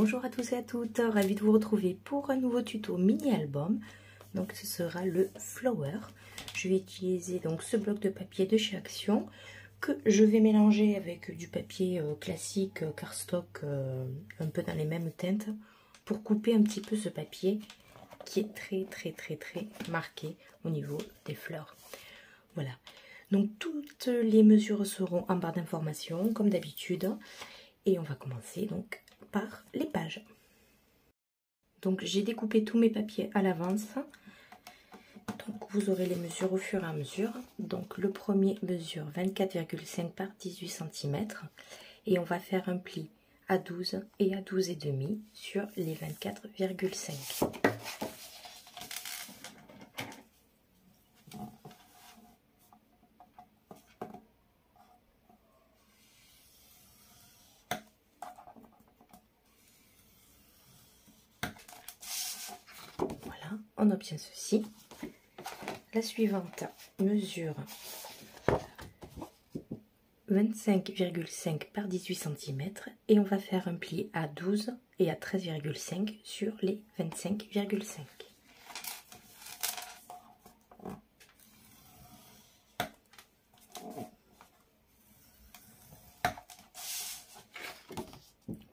Bonjour à tous et à toutes, ravie de vous retrouver pour un nouveau tuto mini album. Donc ce sera le flower. Je vais utiliser donc ce bloc de papier de chez Action que je vais mélanger avec du papier classique cardstock un peu dans les mêmes teintes pour couper un petit peu ce papier qui est très marqué au niveau des fleurs. Voilà. Donc toutes les mesures seront en barre d'informations comme d'habitude et on va commencer donc par les pages. Donc j'ai découpé tous mes papiers à l'avance. Donc vous aurez les mesures au fur et à mesure. Donc le premier mesure 24,5 par 18 cm et on va faire un pli à 12 et à 12,5 sur les 24,5. Voilà, on obtient ceci. La suivante mesure 25,5 par 18 cm et on va faire un pli à 12 et à 13,5 sur les 25,5.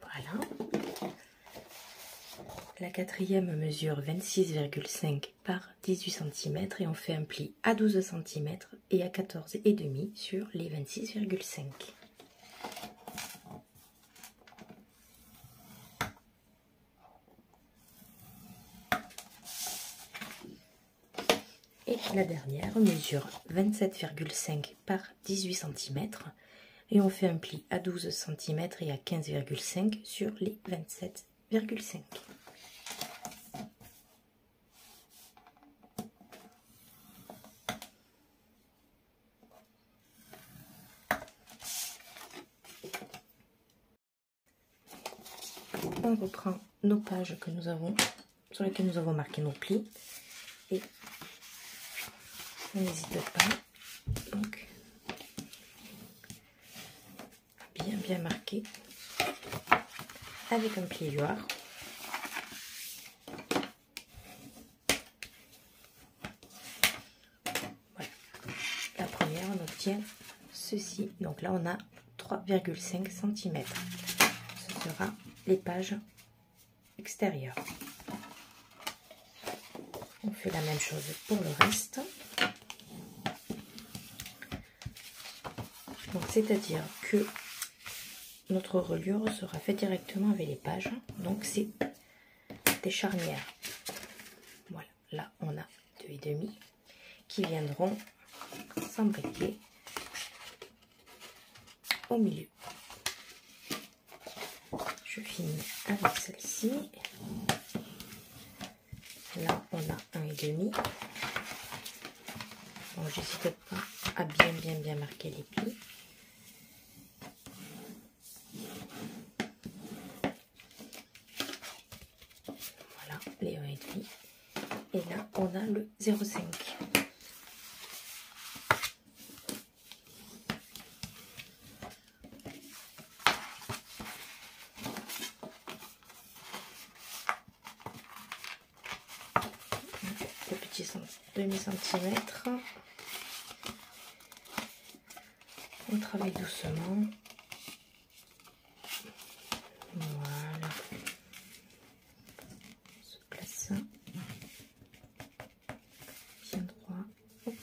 Voilà. La quatrième mesure 26,5 par 18 cm et on fait un pli à 12 cm et à 14,5 sur les 26,5. Et la dernière mesure 27,5 par 18 cm et on fait un pli à 12 cm et à 15,5 sur les 27,5. On reprend nos pages que nous avons, sur lesquelles nous avons marqué nos plis et on n'hésite pas donc à bien marquer avec un pliuloir. Voilà. La première, on obtient ceci. Donc là, on a 3,5 cm. Ce sera les pages extérieures. On fait la même chose pour le reste. Donc c'est-à-dire que notre reliure sera faite directement avec les pages. Donc c'est des charnières. Voilà, là on a 2,5 qui viendront s'embriquer au milieu. Je finis avec celle-ci. Là, on a 1,5. Bon, j'hésite pas à bien marquer les plis. Voilà, les 1,5. Et là, on a le 0,5. demi-centimètre. On travaille doucement. Voilà. On se place ça. Bien droit. Hop.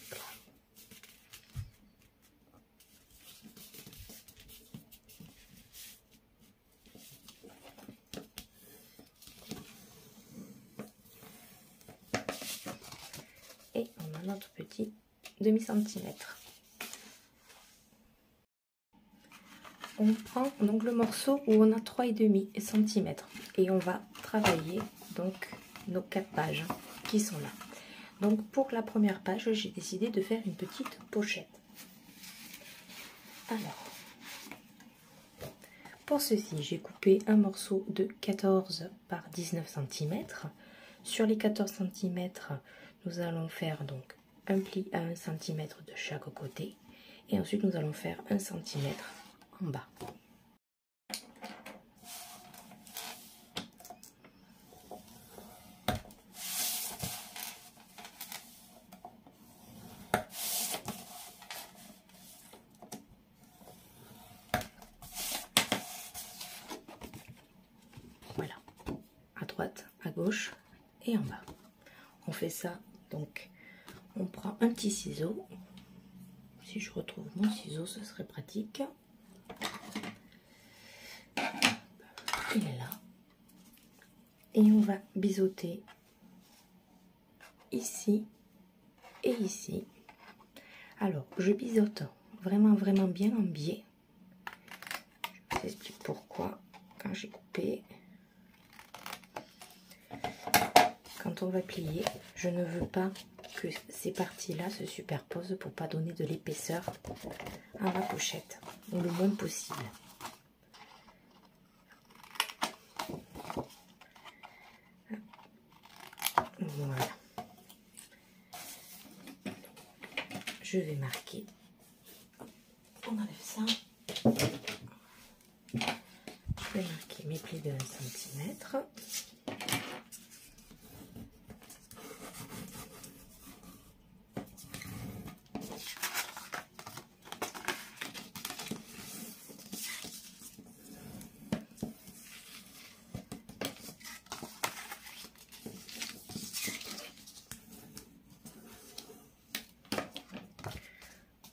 Et on a notre petit demi-centimètre. On prend donc le morceau où on a 3,5 cm et on va travailler donc nos 4 pages qui sont là. Donc pour la première page, j'ai décidé de faire une petite pochette. Alors, pour ceci, j'ai coupé un morceau de 14 par 19 cm. Sur les 14 cm, nous allons faire donc un pli à 1 cm de chaque côté et ensuite nous allons faire 1 cm en bas. à gauche et en bas. On fait ça, donc on prend un petit ciseau. Si je retrouve mon ciseau, ce serait pratique. Il est là. Et on va biseauter ici et ici. Alors, je biseaute vraiment bien en biais. Je vous explique pourquoi. Quand j'ai coupé, quand on va plier, je ne veux pas que ces parties-là se superposent pour pas donner de l'épaisseur à la pochette, ou le moins possible. Voilà. Je vais marquer. On enlève ça. Je vais marquer mes plis de 1 cm.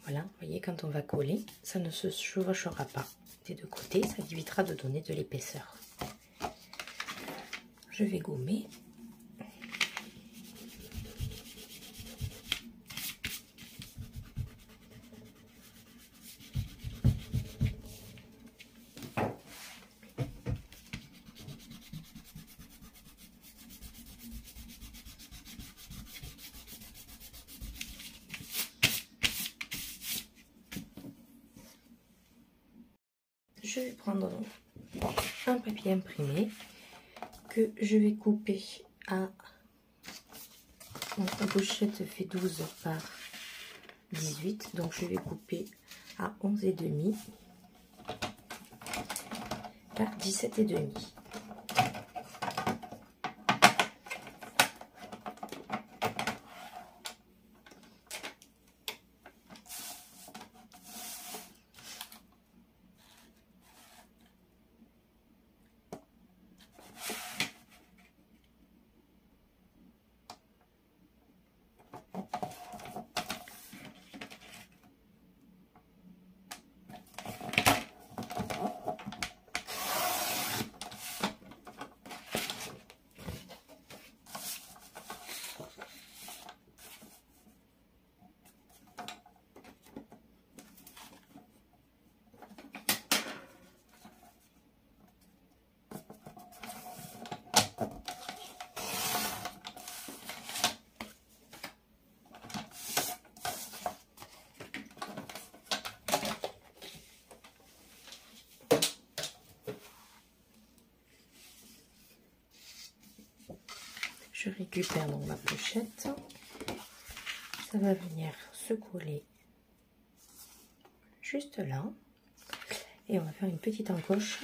Voilà, vous voyez, quand on va coller, ça ne se chevauchera pas des deux côtés, ça évitera de donner de l'épaisseur. Je vais gommer. Je vais prendre un papier imprimé que je vais couper à... Donc, la pochette fait 12 par 18, donc je vais couper à 11,5 par 17,5. Je récupère donc ma pochette, ça va venir se coller juste là et on va faire une petite encoche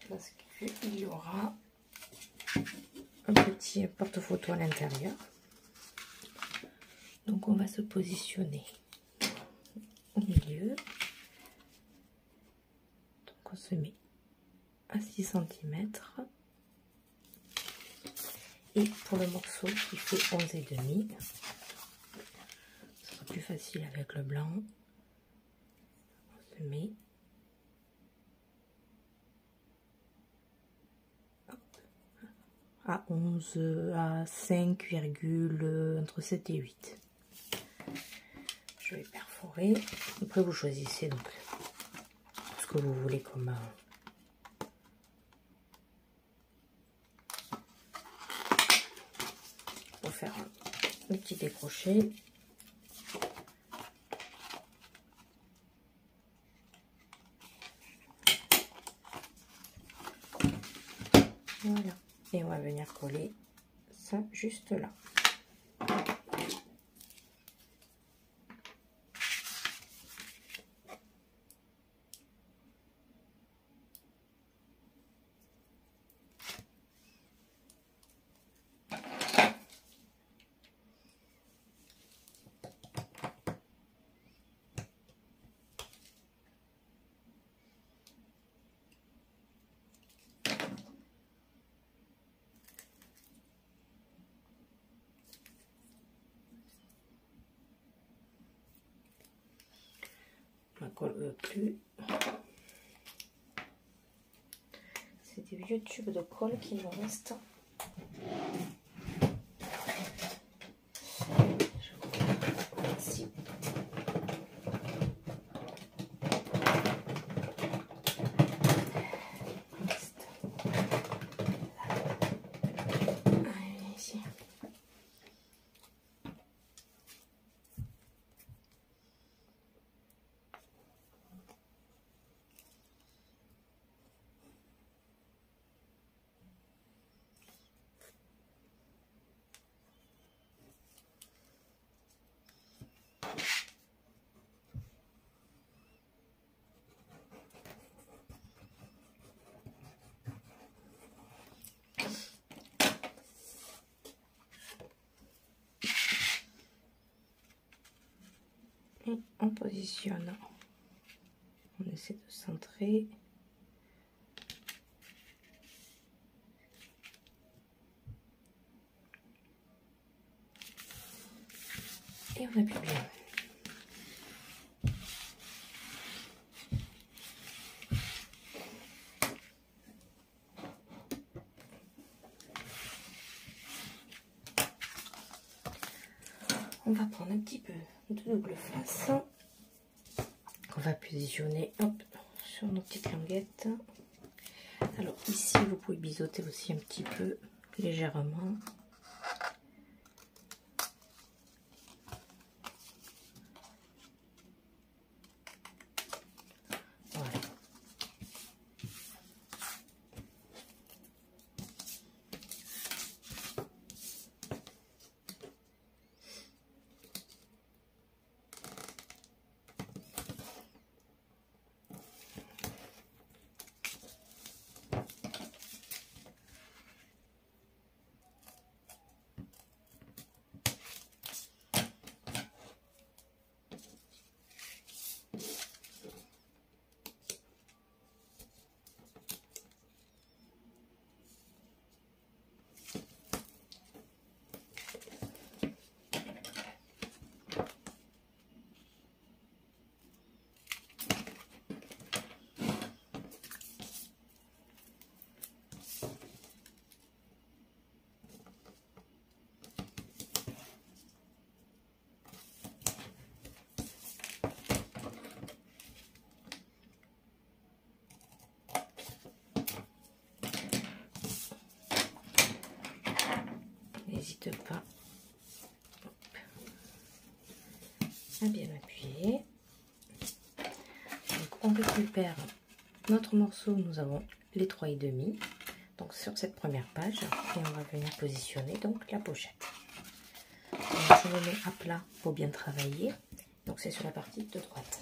parce qu'il y aura un petit porte-photo à l'intérieur. Donc on va se positionner au milieu, donc on se met à 6 cm et pour le morceau qui fait 11,5, ce sera plus facile avec le blanc, on se met à 11 à 5, entre 7 et 8. Je vais perforer, après vous choisissez donc ce que vous voulez comme pour faire un petit décroché. Voilà, et on va venir coller ça juste là. la colle ne veut plus. C'est des vieux tubes de colle qui nous restent. Ici. Ici. Et on positionne. On essaie de centrer. Et on appuie bien. On va prendre un petit peu de double face. On va positionner hop, sur nos petites languettes. Alors ici, vous pouvez biseauter aussi un petit peu, légèrement. Voilà. N'hésite pas à bien appuyer. Donc on récupère notre morceau, nous avons les 3,5 donc sur cette première page et on va venir positionner donc la pochette. Donc, je me mets à plat pour bien travailler, donc c'est sur la partie de droite.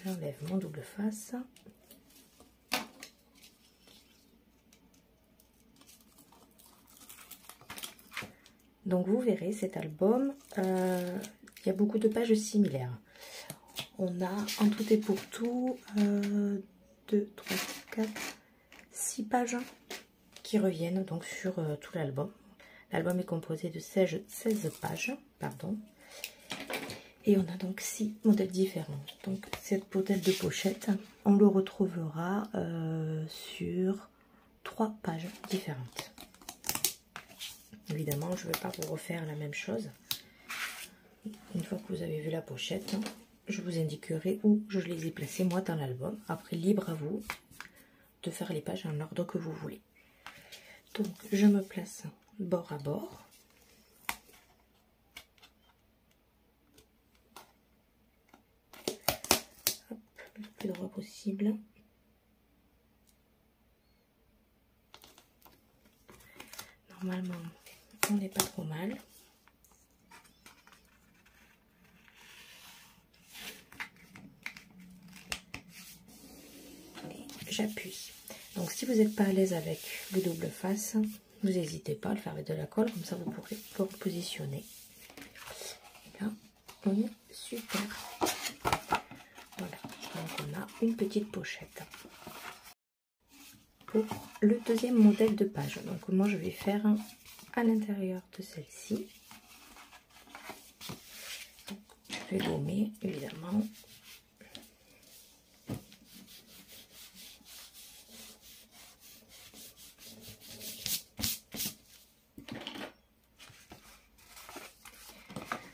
J'enlève mon double face. Donc vous verrez, cet album, il y a beaucoup de pages similaires. On a en tout et pour tout 2, 3, 4, 6 pages qui reviennent donc sur tout l'album. L'album est composé de 16 pages, pardon. Et on a donc 6 modèles différents. Donc cette modèle de pochette, on le retrouvera sur 3 pages différentes. Évidemment, je ne vais pas vous refaire la même chose. Une fois que vous avez vu la pochette, je vous indiquerai où je les ai placées moi dans l'album. Après, libre à vous de faire les pages en l'ordre que vous voulez. Donc, je me place bord à bord. Hop, le plus droit possible. Normalement, on n'est pas trop mal. J'appuie. Donc si vous n'êtes pas à l'aise avec le double face, vous n'hésitez pas à le faire avec de la colle, comme ça vous pourrez le repositionner. Là, on est super. Voilà, donc on a une petite pochette. Pour le deuxième modèle de page, donc moi je vais faire à l'intérieur de celle-ci. Je vais gommer évidemment.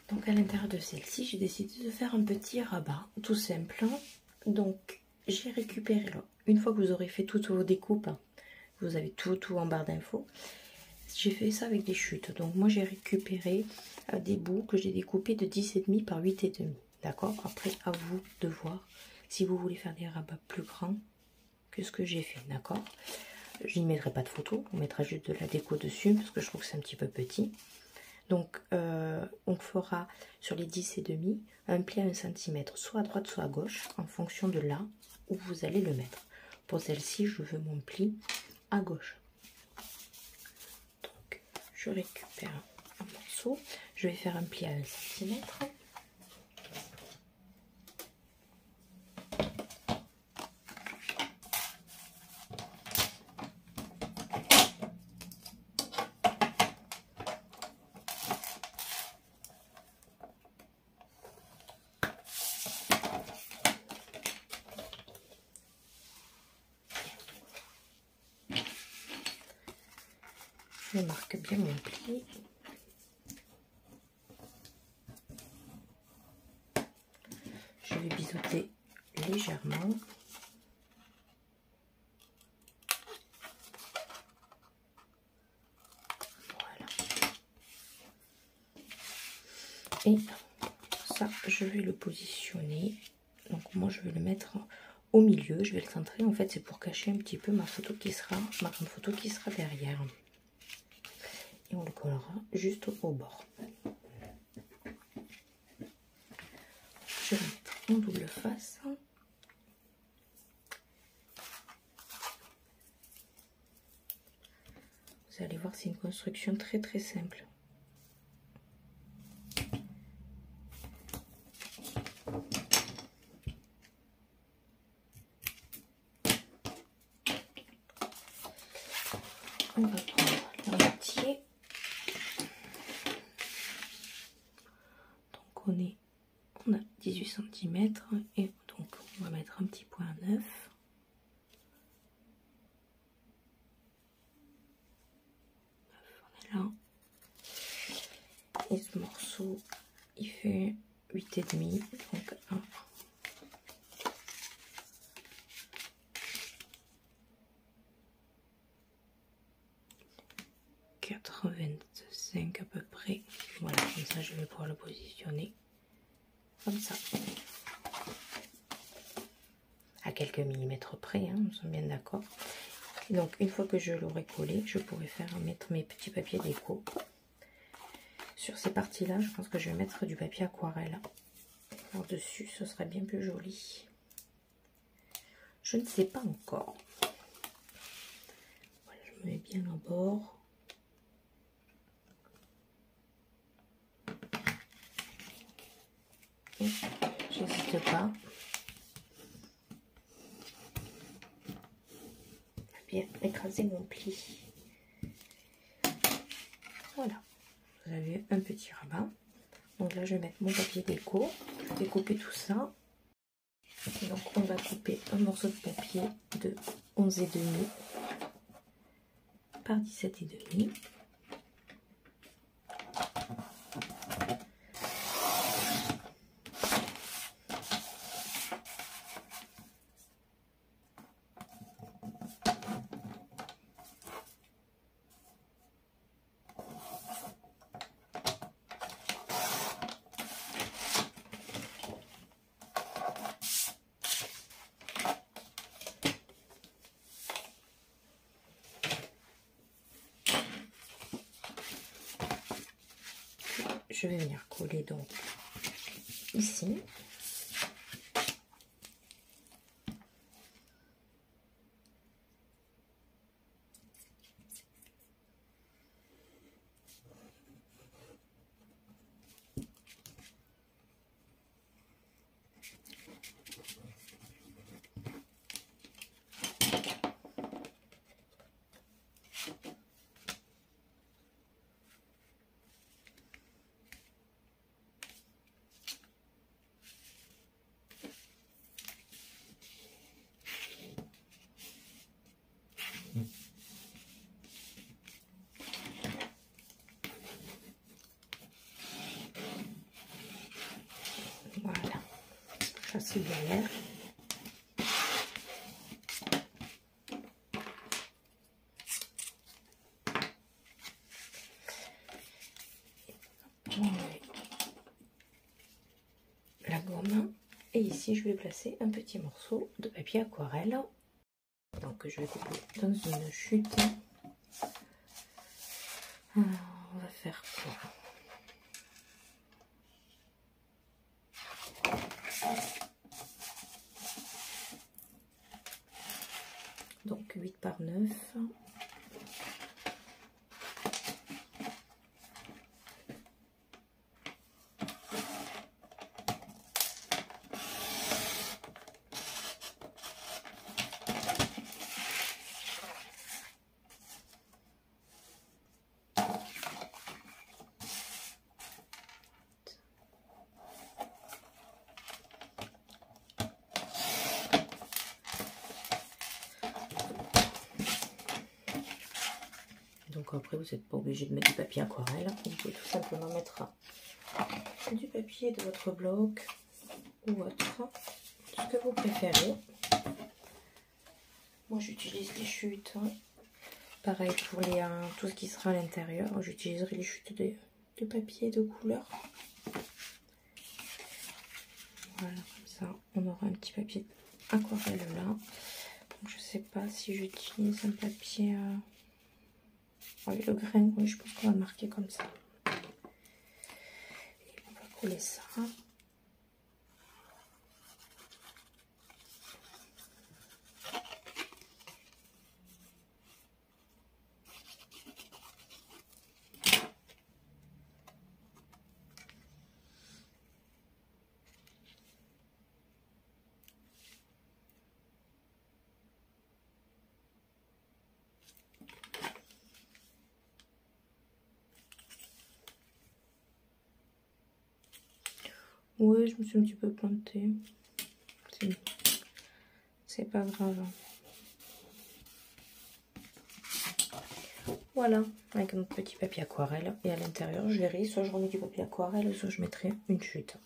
Donc à l'intérieur de celle-ci, j'ai décidé de faire un petit rabat, tout simple. Donc j'ai récupéré, alors, une fois que vous aurez fait toutes vos découpes, vous avez tout en barre d'infos. J'ai fait ça avec des chutes. Donc moi j'ai récupéré des bouts que j'ai découpés de 10,5 par 8,5. D'accord? Après à vous de voir si vous voulez faire des rabats plus grands que ce que j'ai fait. D'accord? Je n'y mettrai pas de photo, on mettra juste de la déco dessus parce que je trouve que c'est un petit peu petit. Donc on fera sur les 10,5 un pli à 1 cm, soit à droite soit à gauche, en fonction de là où vous allez le mettre. Pour celle-ci, je veux mon pli à gauche. Donc je récupère un morceau, je vais faire un pli à 1 cm. Je marque bien mon pli. Je vais biseauter légèrement. Voilà. Et ça, je vais le positionner. Donc moi, je vais le mettre au milieu. Je vais le centrer. En fait, c'est pour cacher un petit peu ma grande photo qui sera derrière. Et on le collera juste au bord. Je vais mettre en double face. Vous allez voir, c'est une construction très simple. On va prendre la moitié. Donc on a 18 cm et donc on va mettre un petit point neuf. On est là. Et ce morceau, il fait 8,5, donc 1. ,85 à peu près. Voilà, comme ça je vais pouvoir le positionner comme ça. À quelques millimètres près, hein, nous sommes bien d'accord. Donc une fois que je l'aurai collé, je pourrai mettre mes petits papiers déco. Sur ces parties-là, je pense que je vais mettre du papier aquarelle par-dessus, ce serait bien plus joli. Je ne sais pas encore. Voilà, je me mets bien au bord. J'hésite pas. Bien écraser mon pli. Voilà. Vous avez un petit rabat. Donc là, je vais mettre mon papier déco. Je vais découper tout ça. Et donc, on va couper un morceau de papier de 11,5 par 17,5. Je vais venir coller donc ici. chasse bien l'air. La gomme, et ici je vais placer un petit morceau de papier aquarelle, donc je vais couper dans une chute. Alors, on va faire quoi? Donc 8 par 9. Donc après, vous n'êtes pas obligé de mettre du papier aquarelle. Vous pouvez tout simplement mettre du papier de votre bloc ou autre, ce que vous préférez. Moi, j'utilise les chutes. Pareil pour les, tout ce qui sera à l'intérieur. J'utiliserai les chutes de papier de couleur. Voilà, comme ça, on aura un petit papier aquarelle là. Donc, je sais pas si j'utilise un papier... Oui, le grain, oui, je pense qu'on va le marquer comme ça. Et on va coller ça. Oui, je me suis un petit peu plantée. C'est pas grave. Voilà, avec notre petit papier aquarelle. Et à l'intérieur, je verrai, soit je remets du papier aquarelle, soit je mettrai une chute.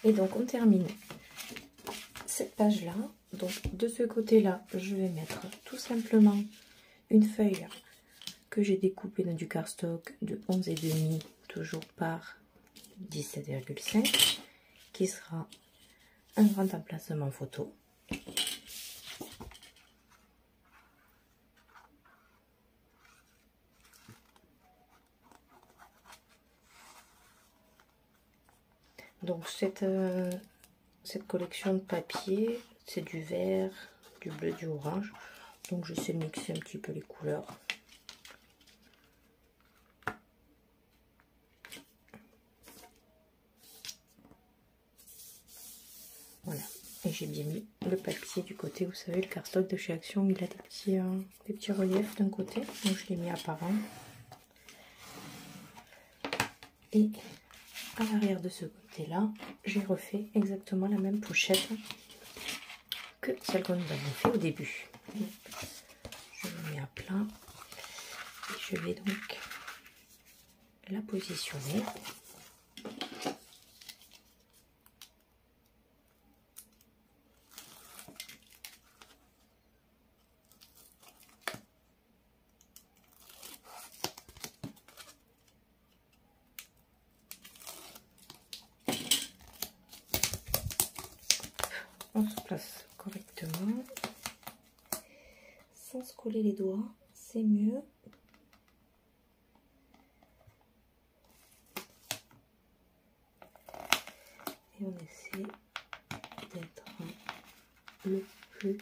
Et donc, on termine cette page-là. Donc, de ce côté-là, je vais mettre tout simplement une feuille que j'ai découpée dans du cardstock de 11,5, toujours par 17,5, qui sera un grand emplacement photo. Donc cette collection de papier, c'est du vert, du bleu, du orange. Donc j'essaie de mixer un petit peu les couleurs. Voilà, et j'ai bien mis le papier du côté, vous savez, le cardstock de chez Action, il a des petits reliefs d'un côté, donc je l'ai mis à part un. Et à l'arrière de ce côté-là, j'ai refait exactement la même pochette que celle que nous avons fait au début. Je le mets à plat et je vais donc la positionner. On se place correctement sans se coller les doigts, c'est mieux. Et on essaie d'être le plus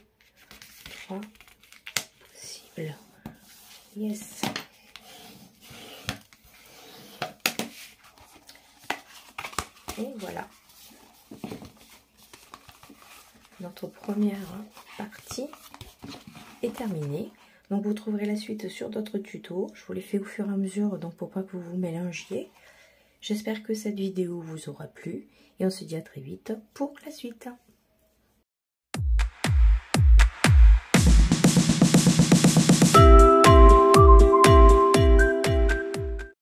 droit possible. Yes. Et voilà. Notre première partie est terminée. Donc vous trouverez la suite sur d'autres tutos. Je vous les fais au fur et à mesure, donc pour pas que vous vous mélangiez. J'espère que cette vidéo vous aura plu et on se dit à très vite pour la suite.